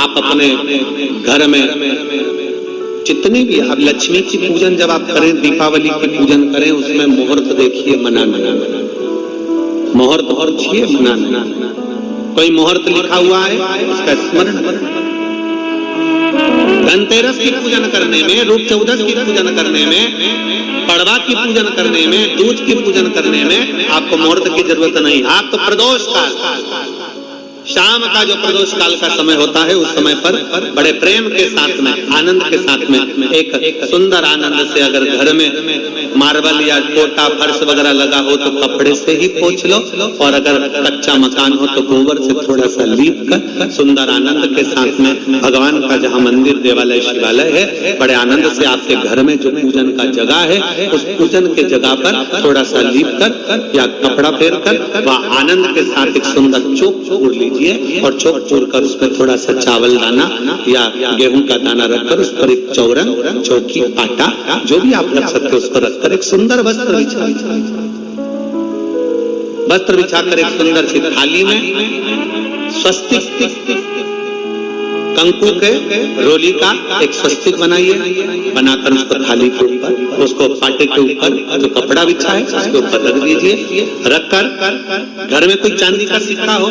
आप अपने घर में जितनी भी आप लक्ष्मी की पूजन जब आप करें, दीपावली की पूजन करें, उसमें मुहूर्त देखिए, मनाना मुहूर्त और छिए मनाना। कोई मुहूर्त लिखा हुआ है उसका स्मरण करें। धनतेरस की पूजन करने में, रूप चौदस की पूजन करने में, पड़वा की पूजन करने में, दूज की पूजन करने में आपको मुहूर्त की जरूरत नहीं। आप तो प्रदोष काल, शाम का जो प्रदोष काल का समय होता है, उस समय पर बड़े प्रेम के साथ में, आनंद के साथ में, एक सुंदर आनंद से अगर घर में मार्बल या टोटा फर्श वगैरह लगा हो तो कपड़े से ही पोंछ लो, और अगर कच्चा मकान हो तो गोबर से थोड़ा सा लीप कर सुंदर आनंद के साथ में भगवान का जहाँ मंदिर, देवालय, शिवालय है, बड़े आनंद से आपके घर में जो पूजन का जगह है, उस पूजन के जगह पर थोड़ा सा लीप कर या कपड़ा फेर कर वह आनंद के साथ एक सुंदर चौक छोड़ लीजिए, और चौक छोड़ कर उसमें थोड़ा सा चावल दाना या गेहूं का दाना रखकर उस पर एक चौरंग, चौकी, आटा जो भी आप रख सकते हो उसको रखकर एक सुंदर वस्त्र बिछाकर एक सुंदर सी थाली में स्वस्तिक कंकु के रोली का एक स्वस्तिक बनाइए, बनाकर उसको थाली के ऊपर, उसको पाटे के ऊपर जो कपड़ा बिछा है उसके ऊपर रख दीजिए। रखकर घर में कोई चांदी का सिक्का हो,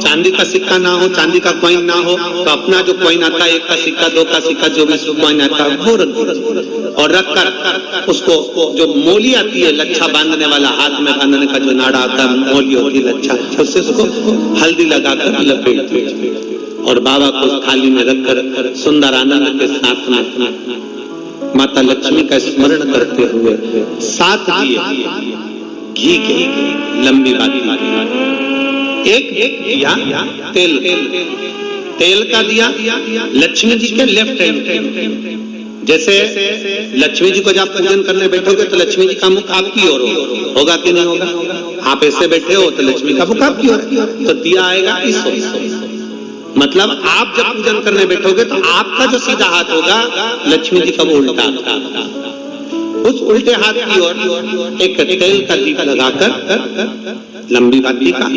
चांदी का सिक्का ना हो, चांदी का कॉइन ना हो, तो अपना जो कॉइन आता है, 1 का सिक्का, 2 का सिक्का, जो भी कॉइन आता है वो रख दीजिए। और रखकर उसको जो मोली आती है, लच्छा बांधने वाला, हाथ में बांधने का जो नाड़ा आता है, मोली होती है लच्छा, उससे उसको हल्दी लगाकर लपेट दीजिए और बाबा को थाली में रखकर सुंदर आनंद के साथ में माता लक्ष्मी का स्मरण करते हुए 7 दिए घी के, लंबी बाती, एक दिया तेल का दिया लक्ष्मी जी के लेफ्ट हैंड। जैसे लक्ष्मी जी को जब पूजन करने बैठोगे तो लक्ष्मी जी का मुख आपकी ओर होगा कि नहीं होगा? आप ऐसे बैठे हो तो लक्ष्मी का मुख आपकी ओर, तो दिया आएगा इस ओर। मतलब आप जब पूजन करने बैठोगे तो आपका जो सीधा हाथ होगा लक्ष्मी जी का वो उल्टा, उस उल्टे हाथ की ओर एक तेल का दीप लगाकर लंबी बाती का,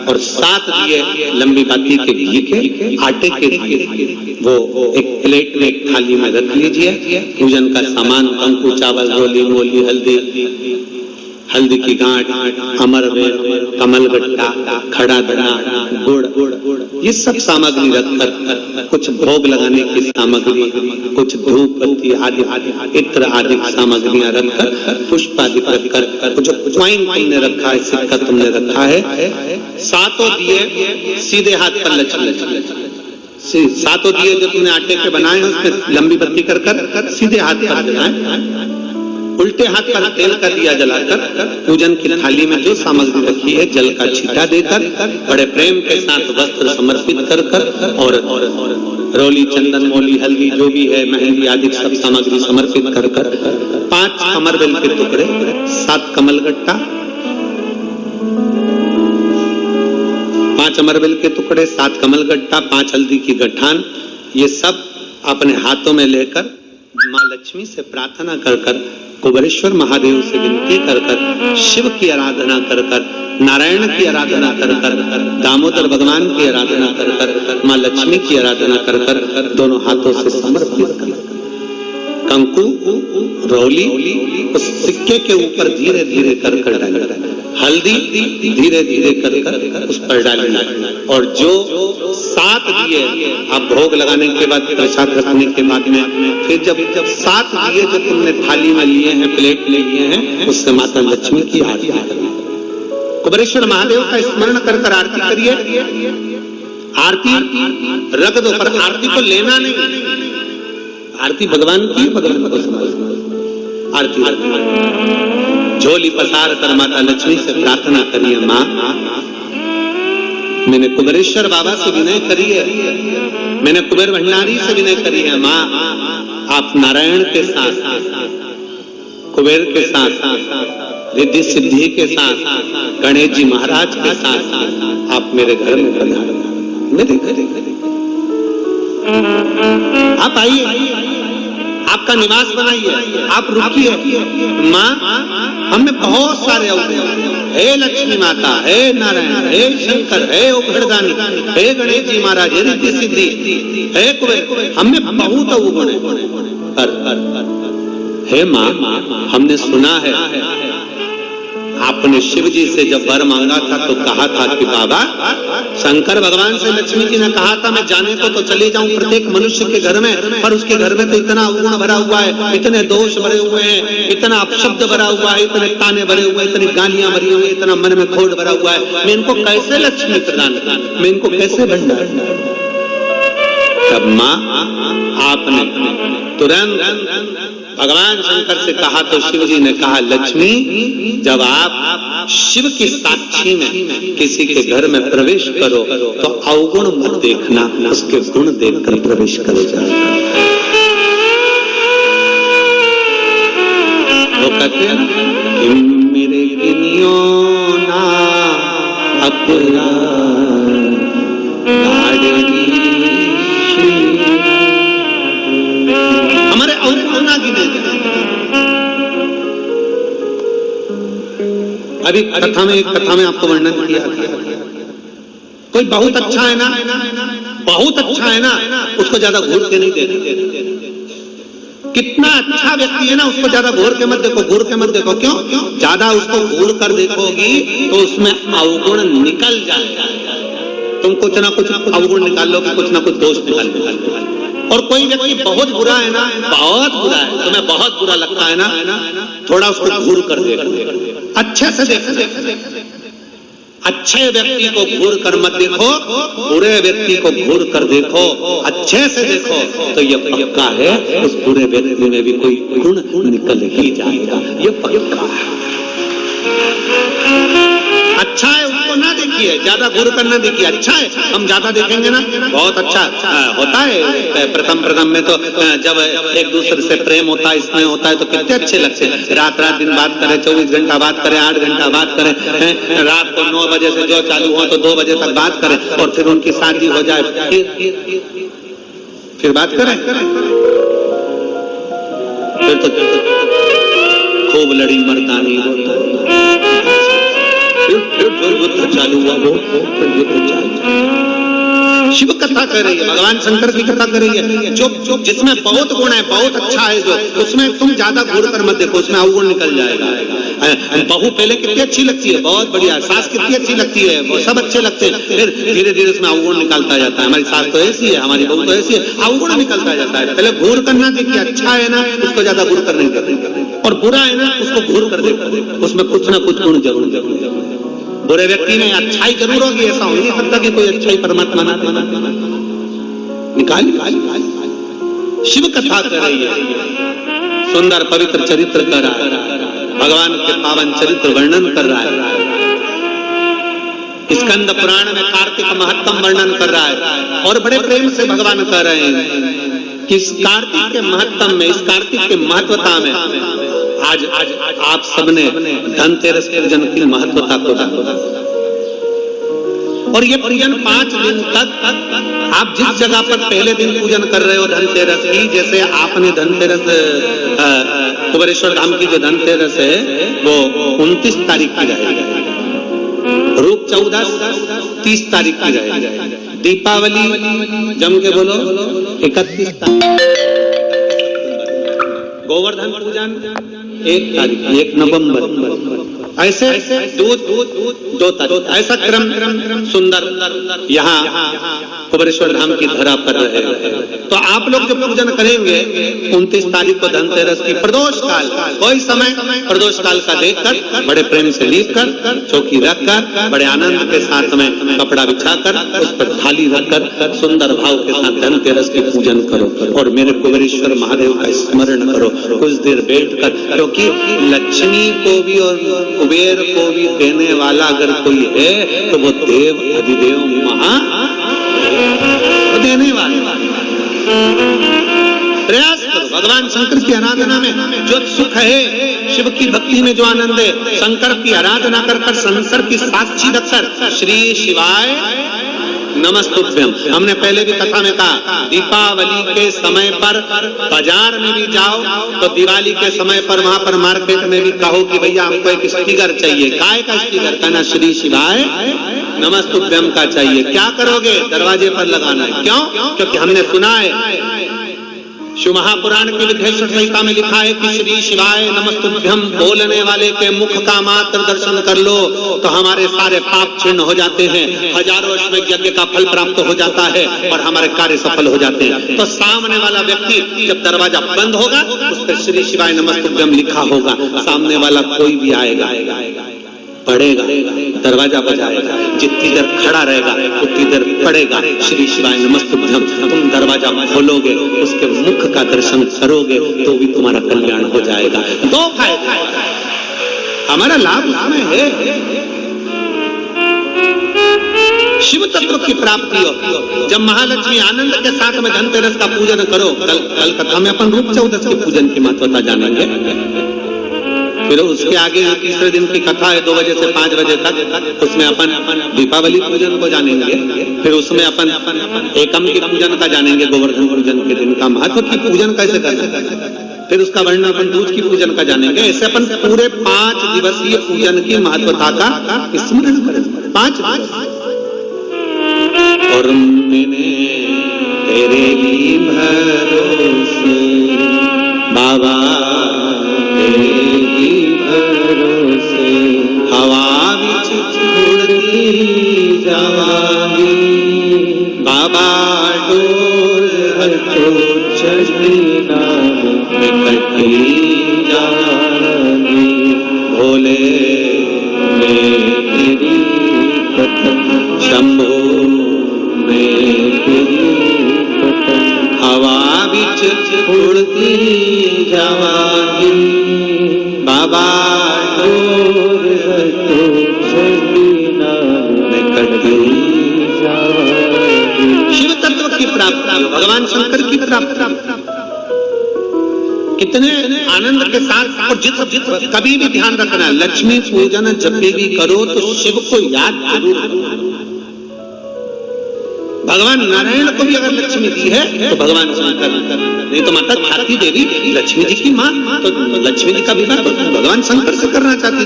और 7 दिए लंबी बाती के घी के, आटे के दिए वो एक प्लेट में, एक थाली में रख लीजिए। पूजन का सामान, कंकु, चावल, रोली, मोली, हल्दी की गांठ, अमरवेल, कमलगट्टा, खड़ा दड़ा, गुड़, ये सब सामग्री रखकर, कुछ भोग लगाने की सामग्री, कुछ धूप बत्ती आदि इत्र आदि सामग्रियां रखकर, पुष्प आदि रखकर, जो कॉइन तुमने रखा है, सिक्का तुमने रखा है, 7 दिए सीधे हाथ पर लक्ष्मी, 7 दिए जो तुमने आटे के बनाए हैं उसमें लंबी बत्ती कर सीधे हाथ पर जलाएं। उल्टे हाथ पर तेल का दिया जलाकर पूजन की थाली में जो सामग्री रखी है जल का छींटा देकर, बड़े प्रेम के साथ वस्त्र समर्पित कर और रोली, चंदन, मोली, हल्दी जो भी है, मेहंदी आदि सब सामग्री समर्पित कर 5 अमरवेल के टुकड़े, 7 कमलगट्टा, 5 अमरवेल के टुकड़े, 7 कमलगट्टा, 5 हल्दी की गठान, ये सब अपने हाथों में लेकर माँ लक्ष्मी से प्रार्थना कर कुबेरेश्वर महादेव से विनती कर शिव की आराधना कर नारायण की आराधना कर दामोदर भगवान की आराधना कर माँ लक्ष्मी की आराधना कर दोनों हाथों से समर्पित कर कंकु, रोली उस सिक्के के ऊपर धीरे धीरे कर डालना, हल्दी धीरे धीरे कर उस पर डालना, और जो 7 दिए आप भोग लगाने के बाद, प्रसाद रखने के बाद में फिर जब 7 दिए जो तुमने थाली में लिए हैं, प्लेट में लिए हैं, उससे माता लक्ष्मी की आरती करिए। कुबेरेश्वर महादेव का स्मरण कर आरती करिए। आरती रख दो, पर आरती को लेना नहीं, आरती भगवान की, भगवान को समझो। आरती झोली पसार कर माता लक्ष्मी से प्रार्थना करिए, माँ मैंने कुबेरेश्वर बाबा से विनय करी है, मैंने कुबेर भंडारी से विनय करी है, माँ आप नारायण के साथ, कुबेर के साथ, रिद्धि सिद्धि के साथ, गणेश जी महाराज के साथ आप मेरे घर में पधारो, मेरे घर आप आइए, आपका निवास बनाइए, आप रुकिए। माँ हमें बहुत सारे हे लक्ष्मी माता, हे नारायण, हे शंकर, हे उघड़दानी, हे गणेश जी महाराज, हे रिद्धि सिद्धि, हे कुबेर, हमें बहुत अवगुण है। हे माँ, हमने सुना है आपने शिव जी से जब वर मांगा था तो कहा था कि बाबा, शंकर भगवान से लक्ष्मी जी ने कहा था मैं जाने को तो चली जाऊं प्रत्येक मनुष्य के घर में, पर उसके घर में तो इतना अवगुण भरा हुआ है, इतने दोष भरे हुए हैं, इतना अपशब्द भरा हुआ है, इतने ताने भरे हुए हैं, इतनी गालियां भरी हुई, इतना मन में खोट भरा हुआ है, मैं इनको कैसे लक्ष्मी प्रदान करूं, मैं इनको कैसे भंडार। तब माँ आपने तुरंत भगवान शंकर से कहा तो शिव जी ने कहा, लक्ष्मी, जब आप शिव की साक्षी में किसी के घर में प्रवेश करो तो अवगुण मत देखना, उसके गुण देखकर प्रवेश करो जाए। वो कहते हैं कि मेरे गिनियो ना अपना हमारे अवगुण ना गिने। अभी कथा में आपको वर्णन किया, कोई बहुत अच्छा है ना, बहुत अच्छा है ना, उसको ज्यादा घूर के नहीं देखो। कितना अच्छा व्यक्ति है ना, उसको ज्यादा घूर के मत देखो, घूर के मत देखो। क्यों? ज्यादा उसको घूर कर देखोगी तो उसमें अवगुण निकल जाएगा। तुम कुछ ना कुछ अवगुण निकाल लोगे, कुछ ना कुछ दोष निकाल लोगे। और कोई व्यक्ति बहुत बुरा है ना, बहुत बुरा है, तुम्हें बहुत बुरा लगता है ना, थोड़ा उसको घूर कर देखो, अच्छे से देखो। अच्छे व्यक्ति को घूर कर मत देखो, बुरे व्यक्ति को घूर कर देखो, अच्छे से देखो, तो ये पक्का है उस बुरे व्यक्ति में भी कोई गुण निकल ही जाएगा, ये पक्का है। अच्छा है उसको ना देखिए, ज्यादा घूर कर ना देखिए। अच्छा है, हम ज्यादा देखेंगे ना, बहुत अच्छा होता है। प्रथम में तो जब एक दूसरे से प्रेम होता है, स्नेह होता है, तो कितने अच्छे लगते हैं। रात दिन बात करें, 24 घंटा बात करें, 8 घंटा बात करें, रात को 9 बजे से जो चालू हो तो 2 बजे तक बात करें, और फिर उनकी शादी हो जाए, फिर बात करें, फिर तो खूब लड़ी मर्दानी होता फिर युद्ध चालू हुआ, वो फिर युद्ध चालू। शिव कथा कर रही है, भगवान शंकर की कथा कर रही है, जो जिसमें बहुत गुण है, बहुत अच्छा है, जो उसमें तुम ज्यादा घूर कर मत देखो, उसमें अवगुण निकल जाएगा। बहू पहले कितनी अच्छी लगती है, बहुत बढ़िया, सास कितनी अच्छी लगती है, वो सब अच्छे लगते हैं, फिर धीरे धीरे उसमें अवगुण निकलता जाता है। हमारी सास तो ऐसी है, हमारी बहू तो ऐसी है, अवगुण निकलता जाता है। पहले घूर करना देखिए, अच्छा है ना उसको ज्यादा घूर कर नहीं करते, और बुरा है ना उसको घूर कर देखो, उसमें कुछ ना कुछ गुण जरूर। बुरे व्यक्ति में अच्छाई जरूर होगी, ऐसा हो नहीं सकता कि कोई अच्छाई परमात्मा ना निकाल। शिव कथा कर रही है, सुंदर पवित्र चरित्र कर रहा है, भगवान के पावन चरित्र वर्णन कर रहा है। स्कंद पुराण में कार्तिक महत्तम वर्णन कर रहा है, और बड़े प्रेम से भगवान कह रहे हैं कि इस कार्तिक के महत्तम में, इस कार्तिक के महत्वता में आज आप सबने धनतेरस पूजन की महत्वता को जाना, और ये पूजन 5 दिन तक आप जिस जगह पर पहले दिन पूजन कर रहे हो धनतेरस की, जैसे आपने धनतेरस कुबेरेश्वर धाम की जो धनतेरस है वो 29 तारीख की रहेगी, रूप 14 30 तारीख की रहेगी, दीपावली जम के बोलो 31 तारीख, गोवर्धन पूजन 1 तारीख, 1 नवंबर, ऐसे 2 तारीख, ऐसा क्रम सुंदर यहाँ कुबेरेश्वर धाम की धरा पर रहे। तो आप लोग जब पूजन करेंगे 29 तारीख को धनतेरस की, प्रदोष काल, कोई समय प्रदोष काल का देखकर बड़े प्रेम से लीप कर, चौकी रखकर, बड़े आनंद के साथ में कपड़ा बिछाकर, उस पर थाली रखकर सुंदर भाव के साथ धनतेरस की पूजन करो, और मेरे कुबेरेश्वर महादेव का स्मरण करो कुछ देर बैठकर, क्योंकि लक्ष्मी को भी और कुबेर को भी देने वाला अगर कोई है तो वो देव अधिदेव महा देने वाला। प्रयास करो भगवान शंकर की आराधना में जो सुख है, शिव की भक्ति में जो आनंद है, शंकर की आराधना कर संसार की साक्षी रखकर श्री शिवाय नमस्तुभ्यम। हमने पहले भी कथा में कहा, दीपावली के समय पर बाजार में भी जाओ तो दिवाली के समय पर वहां पर मार्केट में भी कहो कि भैया हमको एक स्टिकर चाहिए। काय का स्टिकर? कहना श्री शिवाय नमस्तुभ्यम का चाहिए। क्या करोगे? दरवाजे पर लगाना है। क्यों? क्योंकि हमने सुना है, शिव महापुराण की विद्येश्वर संहिता में लिखा है कि श्री शिवाय नमस्तुभ्यम बोलने वाले के मुख का मात्र दर्शन कर लो तो हमारे सारे पाप क्षीण हो जाते हैं, हजारों वर्ष में यज्ञ का फल प्राप्त हो जाता है और हमारे कार्य सफल हो जाते हैं। तो सामने वाला व्यक्ति जब दरवाजा बंद होगा उस पर श्री शिवाय नमस्तुभ्यम लिखा होगा, सामने वाला कोई भी आएगा पढ़ेगा, दरवाजा बजाएगा, जितनी देर खड़ा रहेगा उतनी देर पढ़ेगा श्री शिवाय नमस्तुभ्यम। तुम दरवाजा खोलोगे, उसके मुख का दर्शन करोगे तो भी तुम्हारा कल्याण हो जाएगा। दो फायदे, हमारा लाभ उसमें है, शिव तत्व की प्राप्ति हो। जब महालक्ष्मी आनंद के साथ में धनतेरस का पूजन करो, कल कथा में अपन रूप चौदस के पूजन की महत्वता जानेंगे। फिर उसके आगे तीसरे दिन की कथा है 2 बजे से 5 बजे तक, उसमें अपन दीपावली पूजन को जानेंगे। फिर उसमें अपन एकम की पूजन का जानेंगे, गोवर्धन पूजन के दिन का महत्व की पूजन कैसे करना। फिर उसका वर्णन अपन दूज की पूजन का जानेंगे। ऐसे अपन पूरे 5 दिवसीय पूजन की महत्वता का स्मरण करेंगे। 5 और मैंने तेरे ही भरोसे बाबा भरोसे हवा बिच उड़ती जावांगी बाबा डोर हटो चढ़ी नाम निकटी जावांगी भोले मैं तेरी पतंग शंभो मैं तेरी पतंग हवा बिच उड़ती जावांगी बाबा डोर हटो चढ़ी नाम निकटी जावांगी। शिव तत्व की प्राप्ति, भगवान शंकर की प्राप्ति कितने आनंद के साथ। और जिस कभी भी ध्यान रखना, लक्ष्मी पूजन जब भी करो तो शिव को याद जरूर करो। भगवान नारायण को भी अगर लक्ष्मी दी है तो भगवान शंकर, नहीं तो माता ख्याति देवी लक्ष्मी जी की माँ, तो लक्ष्मी जी का विवाह तो भगवान शंकर से करना चाहती।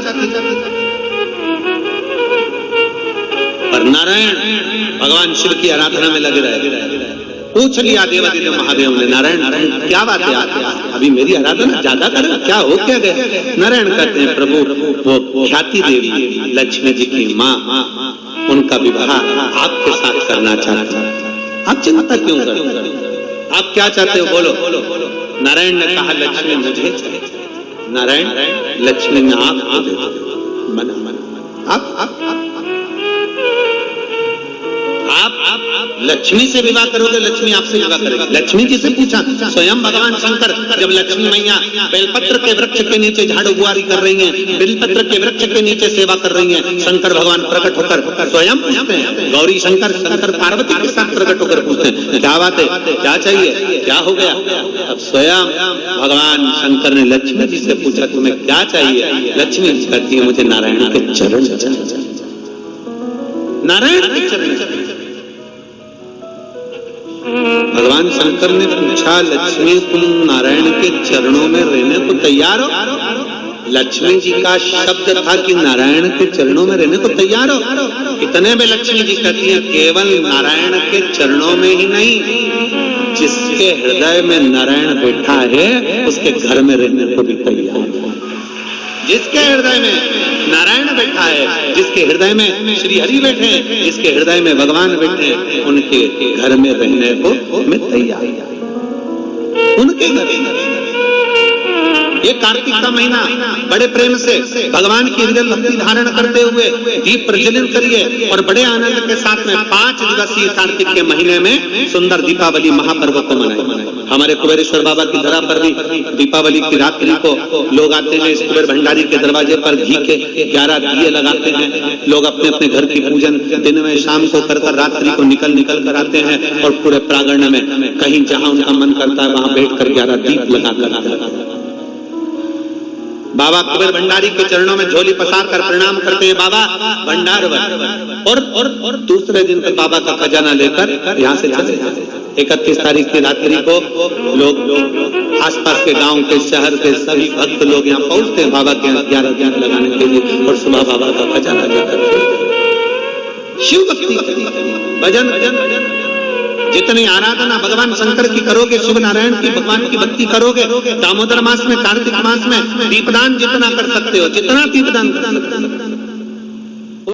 पर नारायण भगवान शिव की आराधना में लगे रहे। पूछ लिया देवादिदेव महादेव ने, नारायण क्या बात है, अभी मेरी आराधना ज्यादा करें, क्या हो क्या गए? नारायण कहते हैं, प्रभु वो ख्याति देवी लक्ष्मी जी की माँ, उनका विवाह आपके साथ करना चाहते हैं। आप चिंता क्यों करते हैं? आप क्या चाहते हो बोलो। नारायण ने कहा लक्ष्मी मुझे चाहिए। नारायण लक्ष्मी ने आपको दे दिया। मना आप लक्ष्मी से विवाह करोगे, लक्ष्मी आपसे विवाह करेगी। लक्ष्मी जी से पूछा, स्वयं भगवान शंकर जब लक्ष्मी मैया बेलपत्र के वृक्ष के नीचे झाड़ू बुआरी कर रही हैं, बेलपत्र के वृक्ष के नीचे सेवा कर रही हैं, शंकर भगवान प्रकट होकर स्वयं पूछते हैं, गौरी शंकर शंकर पार्वती के साथ प्रकट होकर पूछते हैं, क्या बात है, क्या चाहिए, क्या हो गया? अब स्वयं भगवान शंकर ने लक्ष्मी जी से पूछा, तुम्हें क्या चाहिए? लक्ष्मी जी कहती है, मुझे नारायण के चरण चाहिए। नारायण के चरण। भगवान शंकर ने पूछा, लक्ष्मी तुम नारायण के चरणों में रहने को तैयार हो? लक्ष्मी जी का शब्द था कि नारायण के चरणों में रहने को तैयार हो। इतने में लक्ष्मी जी कहती है, केवल नारायण के चरणों में ही नहीं, जिसके हृदय में नारायण बैठा है उसके घर में रहने को भी तैयार है। जिसके हृदय में नारायण बैठा है, जिसके हृदय में श्री हरि बैठे हैं, जिसके हृदय में भगवान बैठे हैं, उनके घर में रहने को मैं तैयार। उनके घर ये कार्तिक का महीना बड़े प्रेम से भगवान की हृदय भक्ति धारण करते हुए दीप प्रज्वलित करिए और बड़े आनंद के साथ में 5 दिवसीय कार्तिक के महीने में सुंदर दीपावली महापर्व को मनाएं। हमारे कुबेरेश्वर बाबा की धरा पर भी दीपावली की रात्रि को लोग आते हैं, इस कुबेर भंडारी के दरवाजे पर घी के 11 दिए लगाते हैं। लोग अपने अपने घर की पूजन दिन में शाम को कर रात्रि को निकल कर आते हैं और पूरे प्रांगण में कहीं जहां उनका मन करता है वहां बैठ कर 11 दीप लगा कर आते हैं। बाबा कुबेर भंडारी के चरणों में झोली पसार कर प्रणाम करते हैं, बाबा भंडार और दूसरे दिन तक बाबा का खजाना लेकर यहाँ से चले जाते हैं। 31 तारीख की रात्रि को लोग आसपास के गांव के शहर के सभी भक्त लोग यहाँ पहुंचते हैं बाबा के 11 लगाने के लिए और सुबह बाबा का खजाना लेकर शिव भक्ति भजन जितनी आराधना भगवान शंकर की करोगे, शिव नारायण की भगवान की भक्ति करोगे, दामोदर मास में, कार्तिक मास में दीपदान जितना कर सकते हो, जितना दीपदान कर सकते हो,